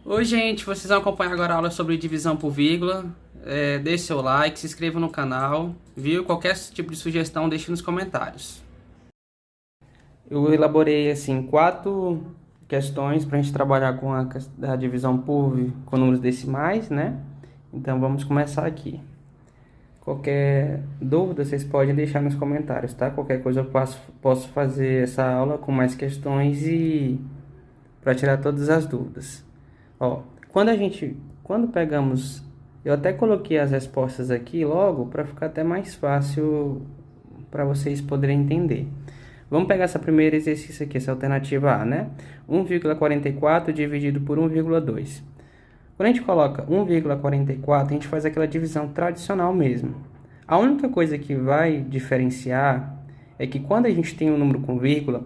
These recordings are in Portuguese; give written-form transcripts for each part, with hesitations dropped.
Oi, gente, vocês vão acompanhar agora a aula sobre divisão por vírgula. Deixe seu like, se inscreva no canal, viu? Qualquer tipo de sugestão, deixe nos comentários. Eu elaborei, assim, 4 questões para a gente trabalhar com a divisão com números decimais, né? Então, vamos começar aqui. Qualquer dúvida, vocês podem deixar nos comentários, tá? Qualquer coisa eu posso fazer essa aula com mais questões e para tirar todas as dúvidas. Ó, quando pegamos, eu até coloquei as respostas aqui logo para ficar até mais fácil para vocês poderem entender. Vamos pegar essa primeiro exercício aqui, essa alternativa A, né? 1,44 dividido por 1,2. Quando a gente coloca 1,44, a gente faz aquela divisão tradicional mesmo. A única coisa que vai diferenciar é que quando a gente tem um número com vírgula,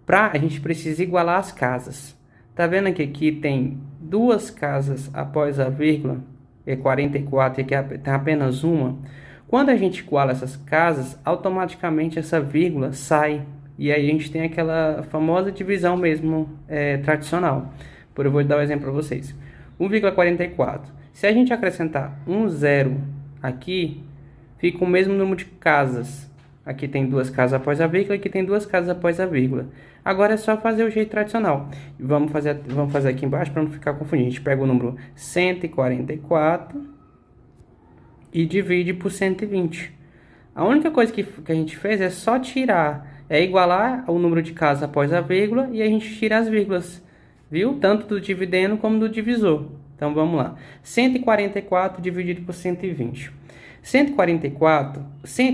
a gente precisa igualar as casas. Tá vendo que aqui tem 2 casas após a vírgula, é 44, e aqui tem apenas uma? Quando a gente iguala essas casas, automaticamente essa vírgula sai. E aí a gente tem aquela famosa divisão mesmo tradicional. Eu vou dar um exemplo para vocês. 1,44. Se a gente acrescentar um zero aqui, fica o mesmo número de casas. Aqui tem 2 casas após a vírgula, aqui tem 2 casas após a vírgula. Agora é só fazer o jeito tradicional. Vamos fazer aqui embaixo para não ficar confundido. A gente pega o número 144 e divide por 120. A única coisa que a gente fez é só tirar, igualar o número de casas após a vírgula e a gente tira as vírgulas, viu? Tanto do dividendo como do divisor. Então vamos lá. 144 dividido por 120. 144,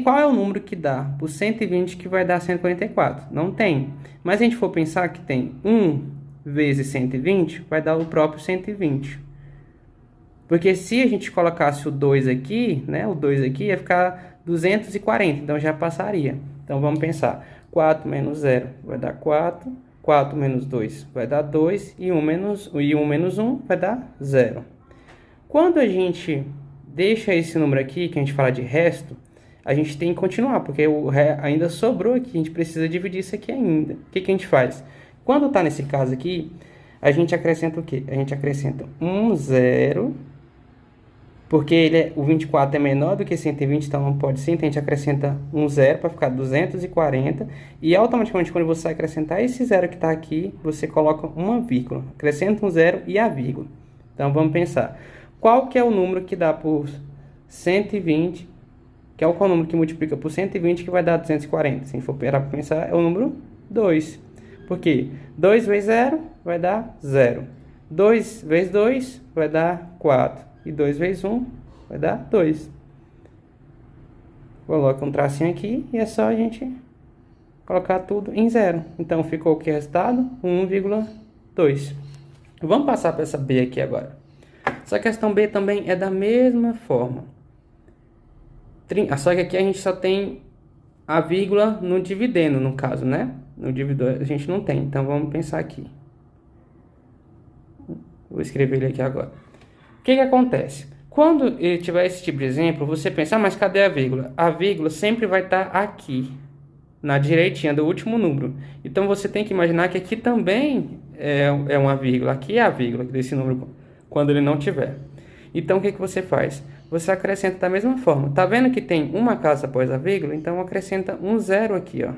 qual é o número que dá por 120 que vai dar 144? Não tem. Mas se a gente for pensar que tem 1 vezes 120, vai dar o próprio 120. Porque se a gente colocasse o 2 aqui, né, o 2 aqui ia ficar 240, então já passaria. Então vamos pensar. 4 menos 0 vai dar 4, 4 menos 2 vai dar 2, e 1 menos 1 vai dar 0. Quando a gente deixa esse número aqui, que a gente fala de resto, a gente tem que continuar, porque ainda sobrou aqui, a gente precisa dividir isso aqui ainda. O que a gente faz? Quando está nesse caso aqui, a gente acrescenta o quê? A gente acrescenta um zero, porque o 24 é menor do que 120, então não pode ser, então a gente acrescenta um zero para ficar 240, e automaticamente quando você acrescentar esse zero que está aqui, você coloca uma vírgula, acrescenta um zero e a vírgula. Então vamos pensar. Qual que é o número que dá por 120, que é o número que multiplica por 120 que vai dar 240? Se a gente for parar para pensar, é o número 2. Por quê? 2 vezes 0 vai dar 0. 2 vezes 2 vai dar 4. E 2 vezes 1 vai dar 2. Coloca um tracinho aqui e é só a gente colocar tudo em 0. Então ficou o que resultado? 1,2. Vamos passar para essa B aqui agora. Essa questão B também é da mesma forma. Só que aqui a gente só tem a vírgula no dividendo, no caso, né? No divisor a gente não tem. Então vamos pensar aqui. Vou escrever ele aqui agora. O que acontece? Quando ele tiver esse tipo de exemplo, você pensa, mas cadê a vírgula? A vírgula sempre vai estar aqui, na direitinha do último número. Então você tem que imaginar que aqui também é uma vírgula. Aqui é a vírgula desse número, quando ele não tiver. Então o que você faz? Você acrescenta da mesma forma. Tá vendo que tem uma casa após a vírgula? Então acrescenta um zero aqui, ó.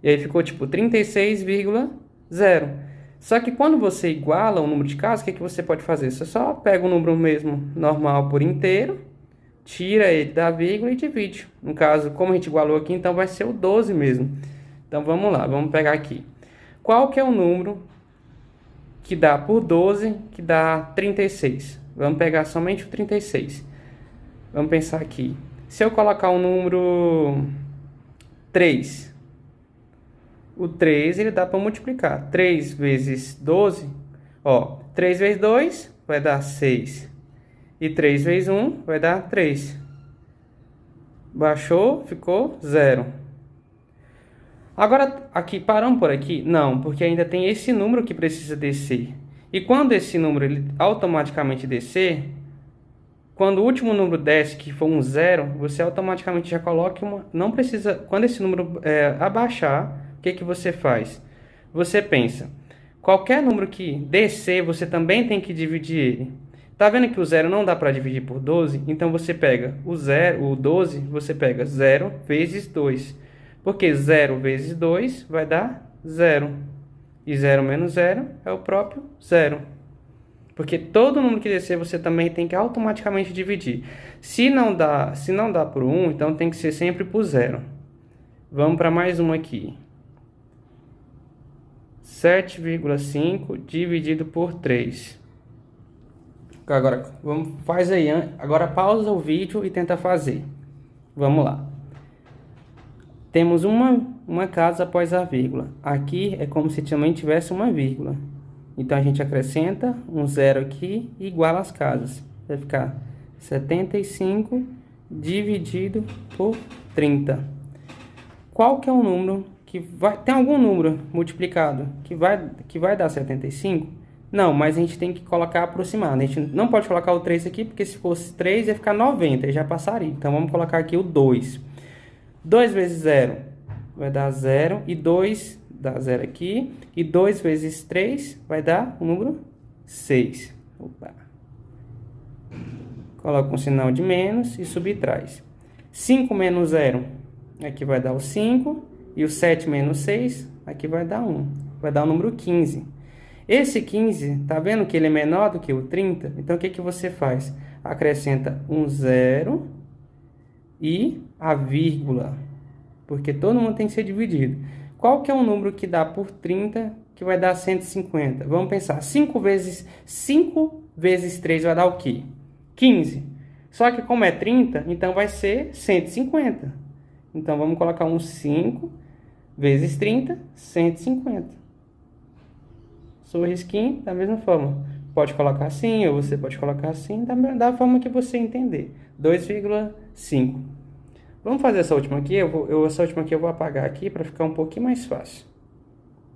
E aí ficou tipo 36,0. Só que quando você iguala o número de casas, o que você pode fazer? Você só pega o número mesmo normal por inteiro, tira ele da vírgula e divide. No caso, como a gente igualou aqui, então vai ser o 12 mesmo. Então vamos lá, vamos pegar aqui. Qual que é o número que dá por 12, que dá 36? Vamos pegar somente o 36. Vamos pensar aqui. Se eu colocar o número 3, o 3 ele dá para multiplicar. 3 vezes 12, ó, 3 vezes 2 vai dar 6. E 3 vezes 1 vai dar 3. Baixou, ficou 0. Agora, aqui, paramos por aqui? Não, porque ainda tem esse número que precisa descer. E quando esse número ele automaticamente descer, quando o último número desce, que for um zero, você automaticamente já coloca uma... Não precisa... Quando esse número abaixar, o que você faz? Você pensa, Qualquer número que descer, você também tem que dividir ele. Tá vendo que o 0 não dá para dividir por 12? Então você pega o 12, você pega 0 vezes 2. Porque 0 vezes 2 vai dar 0. E 0 menos 0 é o próprio 0. Porque todo número que descer, você também tem que automaticamente dividir. Se não dá por 1, então tem que ser sempre por 0. Vamos para mais um aqui. 7,5 dividido por 3. Agora, faz aí. Agora pausa o vídeo e tenta fazer. Vamos lá. Temos uma casa após a vírgula. Aqui é como se também tivesse uma vírgula. Então, a gente acrescenta um 0 aqui e iguala as casas. Vai ficar 75 dividido por 30. Qual que é o número que vai... Tem algum número multiplicado que vai dar 75? Não, mas a gente tem que colocar aproximado. A gente não pode colocar o 3 aqui, porque se fosse 3 ia ficar 90, e já passaria. Então, vamos colocar aqui o 2. 2 vezes 0 vai dar 0, e 2 dá 0 aqui, e 2 vezes 3 vai dar o número 6. Opa. Coloca um sinal de menos e subtrai. 5 menos 0, aqui vai dar o 5, e o 7 menos 6, aqui vai dar 1. Vai dar o número 15. Esse 15, tá vendo que ele é menor do que o 30? Então, o que que você faz? Acrescenta um 0 e a vírgula, porque todo mundo tem que ser dividido. Qual que é o número que dá por 30 que vai dar 150? Vamos pensar, 5 vezes 3 vai dar o quê? 15. Só que como é 30, então vai ser 150. Então, vamos colocar um 5 vezes 30, 150. Risquinho da mesma forma. Pode colocar assim, ou você pode colocar assim, da forma que você entender. 2,5. Vamos fazer essa última aqui. Essa última aqui eu vou apagar aqui para ficar um pouquinho mais fácil.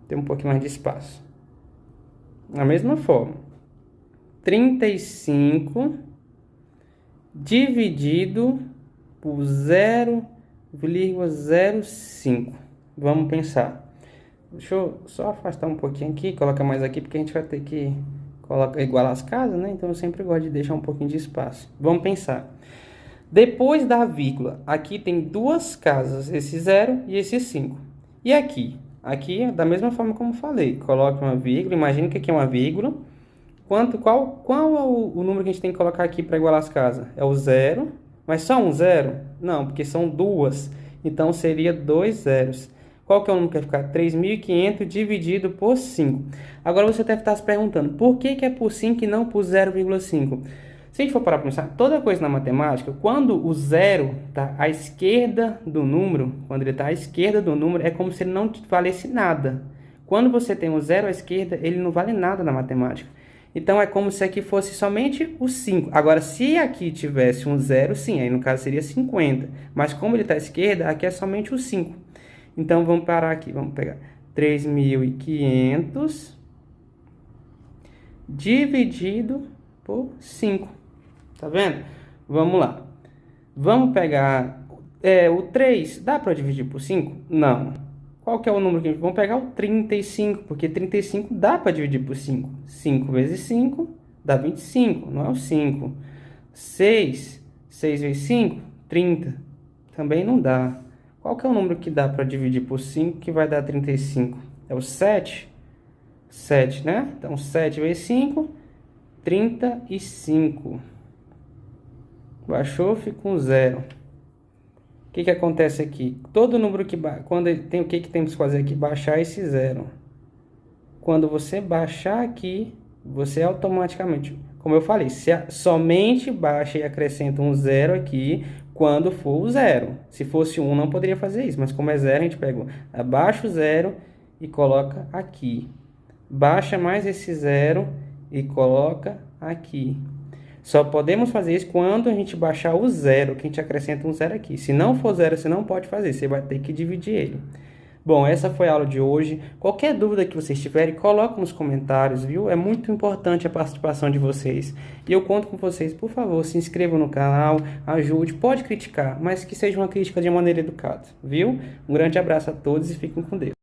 Ter um pouquinho mais de espaço. Da mesma forma. 35 dividido por 0,05. Vamos pensar. Deixa eu só afastar um pouquinho aqui, colocar mais aqui, porque a gente vai ter que igualar as casas, né? Então eu sempre gosto de deixar um pouquinho de espaço. Vamos pensar. Depois da vírgula, aqui tem duas casas, esse 0 e esse 5. E aqui? Aqui, da mesma forma como falei, coloque uma vírgula, imagine que aqui é uma vírgula. Qual é o número que a gente tem que colocar aqui para igualar as casas? É o 0, mas só um 0? Não, porque são duas, então seria 2 zeros. Qual que é o número que vai ficar? 3.500 dividido por 5. Agora você deve estar se perguntando, por que é por 5 e não por 0,5? Se a gente for parar para pensar, toda coisa na matemática, quando o 0 está à esquerda do número, é como se ele não valesse nada. Quando você tem o 0 à esquerda, ele não vale nada na matemática. Então, é como se aqui fosse somente o 5. Agora, se aqui tivesse um 0, sim, aí no caso seria 50. Mas como ele está à esquerda, aqui é somente o 5. Então, vamos parar aqui. Vamos pegar 3.500 dividido por 5. Tá vendo? Vamos lá. Vamos pegar... o 3, dá para dividir por 5? Não. Qual que é o número que a gente... Vamos pegar o 35, porque 35 dá para dividir por 5. 5 vezes 5 dá 25, não é o 5. 6 vezes 5, 30. Também não dá. Qual que é o número que dá para dividir por 5 que vai dar 35? É o 7? 7, né? Então, 7 vezes 5, 35. Baixou, fica um 0. O que acontece aqui? Todo número que... Quando tem o que temos que fazer aqui? Baixar esse 0. Quando você baixar aqui, você automaticamente... Como eu falei, somente baixa e acrescenta um 0 aqui quando for o 0. Se fosse 1, não poderia fazer isso. Mas como é 0, a gente pega... Abaixa o 0 e coloca aqui. Baixa mais esse 0 e coloca aqui. Só podemos fazer isso quando a gente baixar o 0, que a gente acrescenta um 0 aqui. Se não for 0, você não pode fazer, você vai ter que dividir ele. Bom, essa foi a aula de hoje. Qualquer dúvida que vocês tiverem, coloque nos comentários, viu? É muito importante a participação de vocês. E eu conto com vocês, por favor, se inscrevam no canal, ajude, pode criticar, mas que seja uma crítica de maneira educada, viu? Um grande abraço a todos e fiquem com Deus.